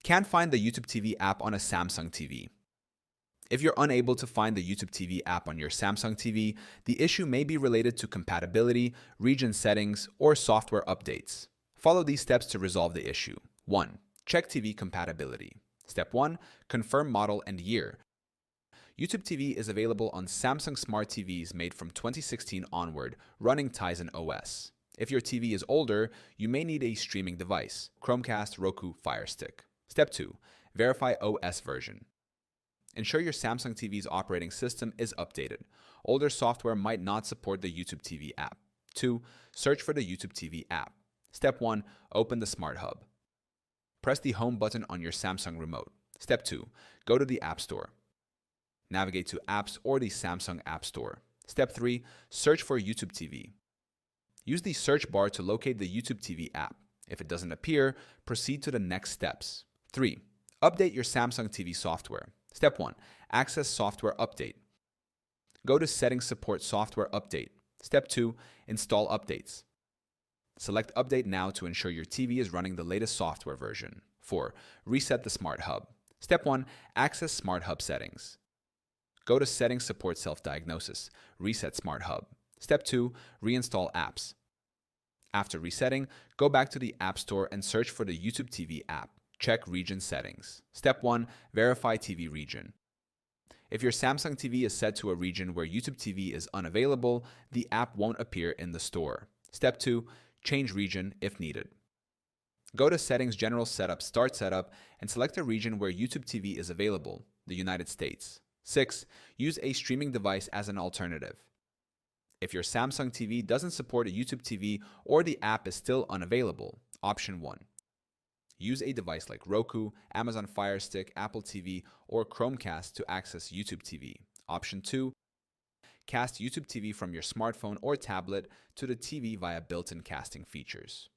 Can't find the YouTube TV app on a Samsung TV. If you're unable to find the YouTube TV app on your Samsung TV, the issue may be related to compatibility, region settings, or software updates. Follow these steps to resolve the issue. 1. Check TV compatibility. Step 1. Confirm model and year. YouTube TV is available on Samsung Smart TVs made from 2016 onward, running Tizen OS. If your TV is older, you may need a streaming device, Chromecast, Roku, Fire Stick. Step 2. Verify OS version. Ensure your Samsung TV's operating system is updated. Older software might not support the YouTube TV app. 2. Search for the YouTube TV app. Step 1. Open the Smart Hub. Press the Home button on your Samsung remote. Step 2. Go to the App Store. Navigate to Apps or the Samsung App Store. Step 3. Search for YouTube TV. Use the search bar to locate the YouTube TV app. If it doesn't appear, proceed to the next steps. 3. Update your Samsung TV software. Step 1. Access software update. Go to Settings Support Software Update. Step 2. Install updates. Select Update now to ensure your TV is running the latest software version. 4. Reset the Smart Hub. Step 1. Access Smart Hub settings. Go to Settings Support Self-Diagnosis. Reset Smart Hub. Step 2. Reinstall apps. After resetting, go back to the App Store and search for the YouTube TV app. Check region settings. Step 1. Verify TV region. If your Samsung TV is set to a region where YouTube TV is unavailable, the app won't appear in the store. Step 2. Change region if needed. Go to Settings General Setup Start Setup and select a region where YouTube TV is available, the United States. 6. Use a streaming device as an alternative. If your Samsung TV doesn't support a YouTube TV or the app is still unavailable, option 1. Use a device like Roku, Amazon Fire Stick, Apple TV, or Chromecast to access YouTube TV. Option 2. Cast YouTube TV from your smartphone or tablet to the TV via built-in casting features.